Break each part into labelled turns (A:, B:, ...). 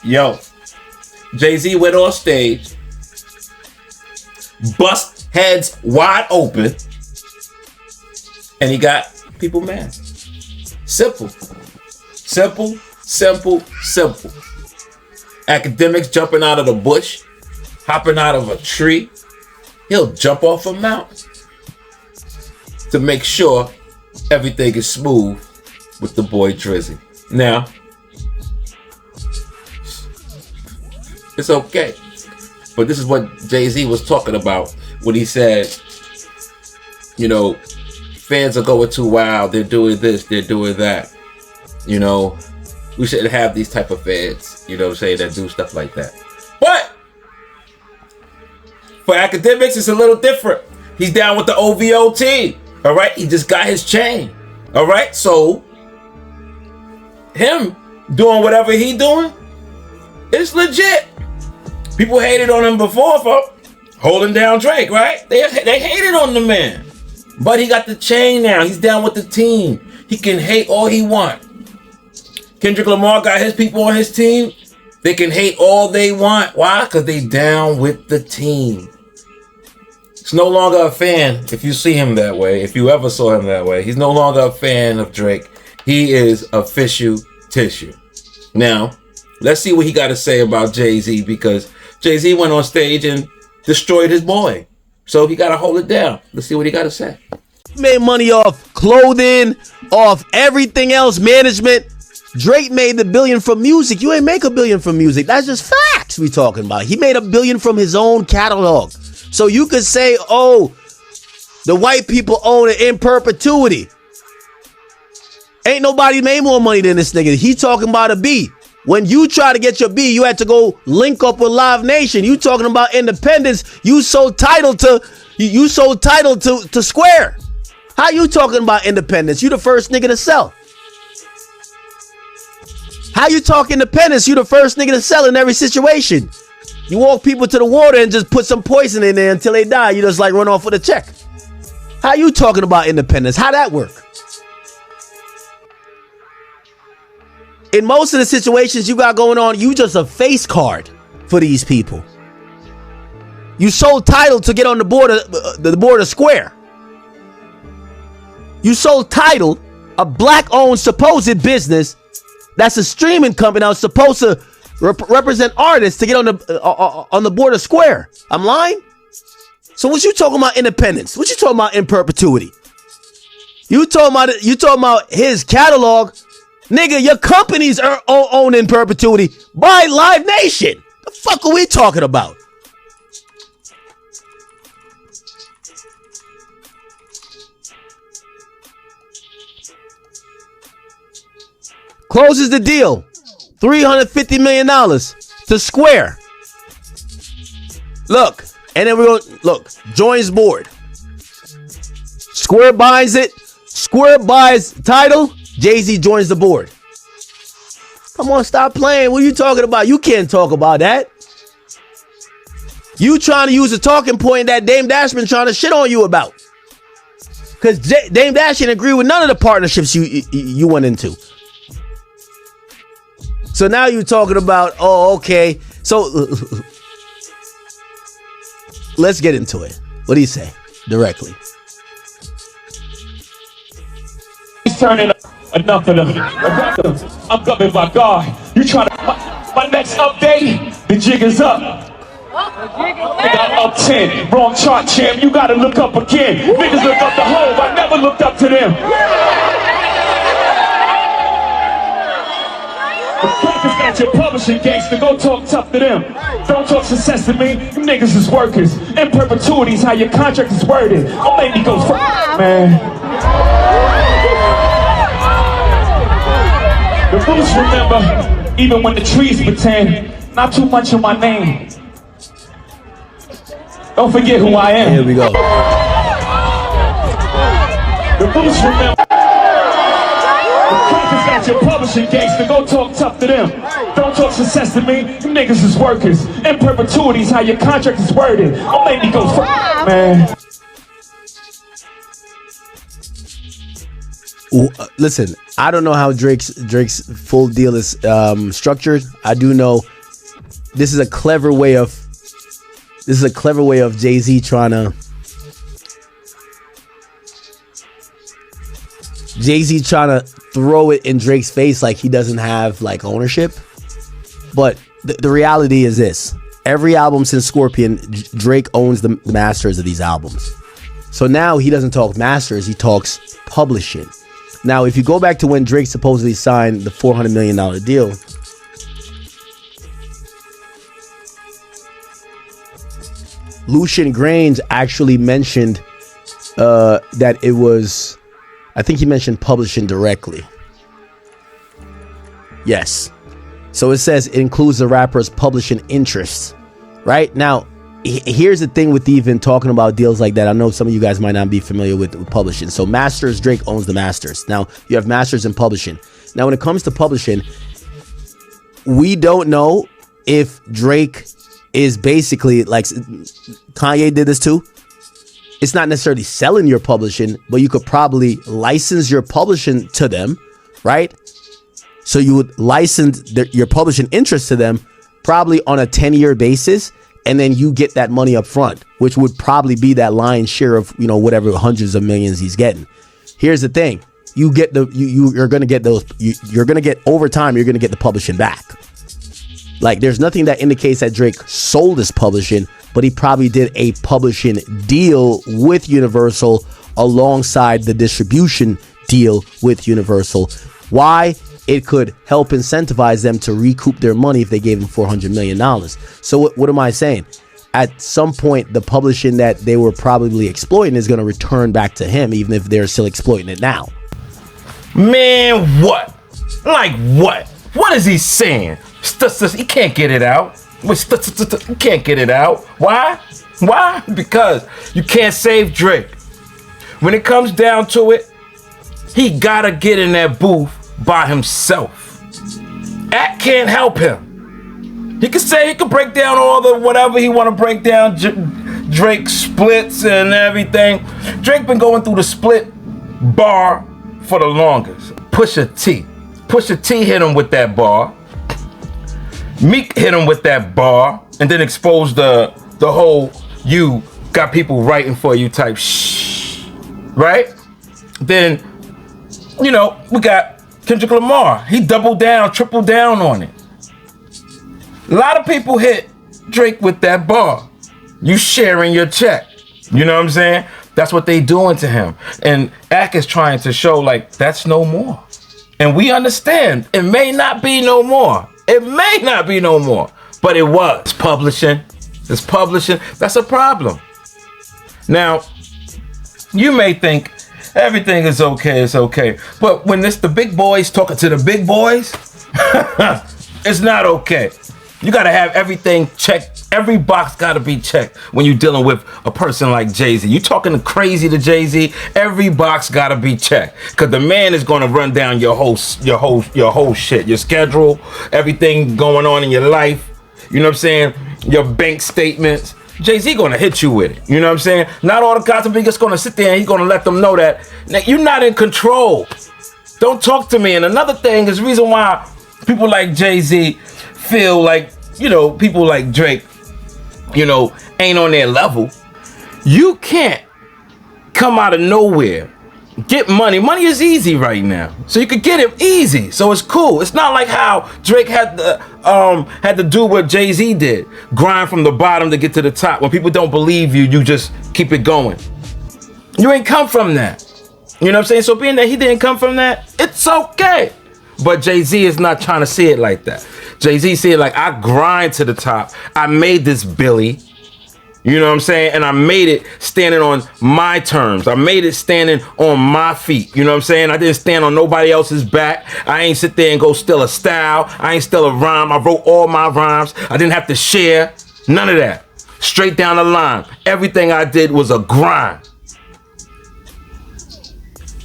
A: Yo, Jay-Z went on stage, bust heads wide open, and he got people mad. Simple. Simple, simple, simple. Akademiks jumping out of the bush, hopping out of a tree. He'll jump off a mountain to make sure everything is smooth with the boy Drizzy. Now, it's okay. But this is what Jay-Z was talking about when he said, you know, fans are going too wild. They're doing this, they're doing that. You know, we shouldn't have these type of fans, you know what I'm saying, that do stuff like that. But for Akademiks, it's a little different. He's down with the OVO team. All right, he just got his chain. All right, so him doing whatever he doing, it's legit. People hated on him before for holding down Drake, right? They hated on the man, but he got the chain now. He's down with the team. He can hate all he want. Kendrick Lamar got his people on his team. They can hate all they want. Why? Because they down with the team. He's no longer a fan if you see him that way. If you ever saw him that way, he's no longer a fan of Drake. He is official tissue. Now, let's see what he got to say about Jay-Z, because Jay-Z went on stage and destroyed his boy. So he got to hold it down. Let's see what he got to say.
B: Made money off clothing, off everything else, management. Drake made the billion from music. You ain't make a billion from music. That's just facts we talking about. He made $1 billion from his own catalog. So you could say, oh, the white people own it in perpetuity. Ain't nobody made more money than this nigga. He talking about a B. When you try to get your B, you had to go link up with Live Nation. You talking about independence. You so titled to Square. How you talking about independence? You the first nigga to sell. How you talk independence? You the first nigga to sell in every situation. You walk people to the water and just put some poison in there until they die. You just like run off with a check. How you talking about independence? How that work? In most of the situations you got going on, you just a face card for these people. You sold title to get on the board of Square. You sold title, a black-owned supposed business that's a streaming company that was supposed to represent artists to get on the board of Square. I'm lying? So what you talking about independence? What you talking about in perpetuity? You talking about his catalog? Nigga, your companies are owned in perpetuity by Live Nation. The fuck are we talking about? Closes the deal. $350 million to Square. Look, and then we're going to look. Joins board. Square buys it. Square buys title. Jay-Z joins the board. Come on, stop playing. What are you talking about? You can't talk about that. You trying to use a talking point that Dame Dash been trying to shit on you about. Because Dame Dash didn't agree with none of the partnerships you went into. So now you're talking about, oh, okay. So let's get into it. What do you say directly?
C: He's turning up. Enough of them. I'm coming by God. You trying to my next update? The jig is up. Nigga, I'm up 10. Wrong chart, champ. You gotta look up again. Niggas look up the hole. I never looked up to them. The crackers got your publishing gangster. Go talk tough to them. Don't talk success to me. You niggas is workers. In perpetuity is how your contract is worded. Don't make me go man. The roots remember, even when the trees pretend, not too much of my name. Don't forget who I am.
B: Here we go.
C: The roots remember. The crackers got your publishing gangster. Go talk tough to them. Don't talk success to me. You niggas is workers. In perpetuity is how your contract is worded. Don't make me go man.
B: Listen, I don't know how Drake's full deal is structured. I do know this is a clever way of Jay-Z trying to throw it in Drake's face like he doesn't have like ownership. But the reality is this: every album since Scorpion, Drake owns the masters of these albums. So now he doesn't talk masters, he talks publishing. Now, if you go back to when Drake supposedly signed the $400 million deal, Lucian Grainge actually mentioned that it was, I think he mentioned publishing directly. Yes. So it says it includes the rapper's publishing interests. Right? Now, here's the thing with even talking about deals like that. I know some of you guys might not be familiar with publishing. So masters, Drake owns the masters. Now, you have masters and publishing. Now, when it comes to publishing, we don't know if Drake is basically like Kanye did this too. It's not necessarily selling your publishing, but you could probably license your publishing to them, right? So you would license your publishing interest to them probably on a 10-year basis, and then you get that money up front, which would probably be that lion's share of, you know, whatever hundreds of millions he's getting. Here's the thing. You get you're going to get those, you're going to get over time, you're going to get the publishing back. Like, there's nothing that indicates that Drake sold his publishing, but he probably did a publishing deal with Universal alongside the distribution deal with Universal. Why? It could help incentivize them to recoup their money if they gave him $400 million. So what am I saying? At some point, the publishing that they were probably exploiting is going to return back to him, even if they're still exploiting it now.
A: Man, what? Like what? What is he saying? He can't get it out. He can't get it out. Why? Why? Because you can't save Drake. When it comes down to it, he gotta get in that booth by himself. Act can't help him. He can break down all the whatever he want to break down. Drake splits and everything. Drake been going through the split bar for the longest. Pusha T hit him with that bar. Meek hit him with that bar and then exposed the whole you got people writing for you type shh. Right? Then, you know, we got Kendrick Lamar. He doubled down, tripled down on it. A lot of people hit Drake with that bar. You sharing your check. You know what I'm saying? That's what they doing to him. And Ak is trying to show like that's no more. And we understand it may not be no more. It may not be no more. But it was. It's publishing. That's a problem. Now, you may think everything is okay, it's okay. But when it's the big boys talking to the big boys, it's not okay. You gotta have everything checked. Every box gotta be checked when you're dealing with a person like Jay-Z. You talking crazy to Jay-Z, every box gotta be checked. Cause the man is gonna run down your whole shit, your schedule, everything going on in your life. You know what I'm saying? Your bank statements. Jay-Z gonna hit you with it. You know what I'm saying? Not all the guys are just gonna sit there and he's gonna let them know that you're not in control. Don't talk to me. And another thing is the reason why people like Jay-Z feel like, you know, people like Drake, you know, ain't on their level. You can't come out of nowhere, get money. Money is easy right now. So you could get it easy. So it's cool. It's not like how Drake had to do what Jay-Z did. Grind from the bottom to get to the top. When people don't believe you, you just keep it going. You ain't come from that. You know what I'm saying? So being that he didn't come from that, it's okay. But Jay-Z is not trying to see it like that. Jay-Z see it like, I grind to the top. I made this Billy. You know what I'm saying? And I made it standing on my terms. I made it standing on my feet. You know what I'm saying? I didn't stand on nobody else's back. I ain't sit there and go steal a style. I ain't steal a rhyme. I wrote all my rhymes. I didn't have to share. None of that. Straight down the line. Everything I did was a grind.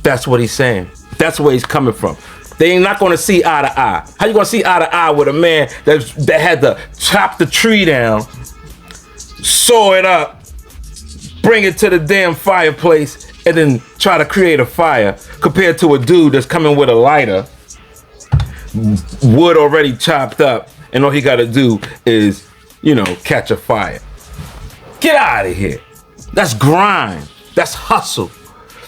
A: That's what he's saying. That's where he's coming from. They ain't not gonna see eye to eye. How you gonna see eye to eye with a man that had to chop the tree down, saw it up, bring it to the damn fireplace, and then try to create a fire compared to a dude that's coming with a lighter, wood already chopped up, and all he got to do is, you know, catch a fire. Get out of here. That's grind. That's hustle.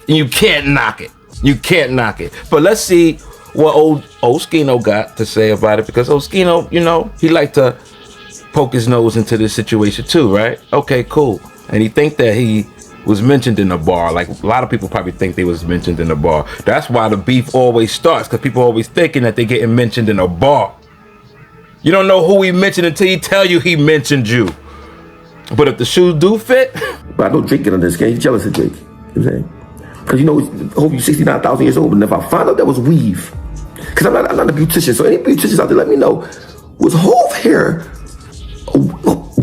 A: And you can't knock it. You can't knock it. But let's see what old Oschino got to say about it, because Oschino, you know, he liked to poke his nose into this situation too, right? Okay, cool. And he think that he was mentioned in the bar. Like a lot of people probably think they was mentioned in the bar. That's why the beef always starts, because people always thinking that they getting mentioned in a bar. You don't know who he mentioned until he tell you he mentioned you. But if the shoes do fit.
D: But I know Drake get on this game. He's jealous of Drake. You know what I'm saying? Because you know, I hope you're 69,000 years old, and if I find out that was weave, because I'm not a beautician, so any beauticians out there, let me know, was Hove hair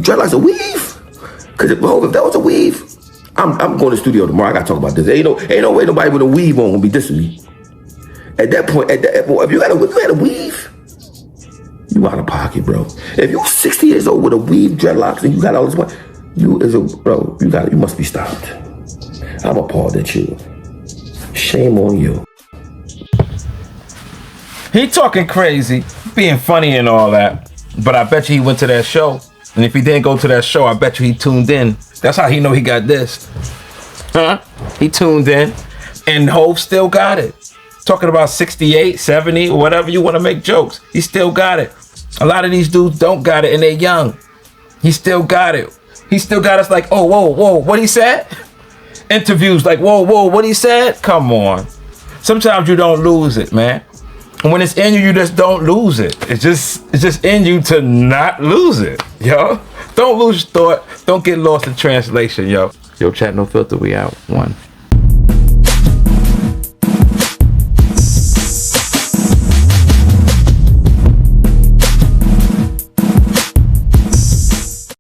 D: dreadlocks a weave? Because if that was a weave, I'm going to the studio tomorrow. I got to talk about this. Ain't no way nobody with a weave on gonna be dissing me. At that point, if you had a weave, you out of pocket, bro. If you're 60 years old with a weave, dreadlocks, and you got all this money, you must be stopped. I'm appalled at you. Shame on you.
A: He talking crazy, being funny and all that, but I bet you he went to that show. And if he didn't go to that show, I bet you he tuned in. That's how he know he got this. Huh? He tuned in, and Hove still got it. Talking about 68, 70, whatever you want to make jokes. He still got it. A lot of these dudes don't got it, and they're young. He still got it. He still got us like, oh, whoa, what he said? Interviews like, whoa, what he said? Come on. Sometimes you don't lose it, man. And when it's in you, you just don't lose it. It's just in you to not lose it, yo. Don't lose your thought. Don't get lost in translation, yo. Yo, chat no filter, we out. 1.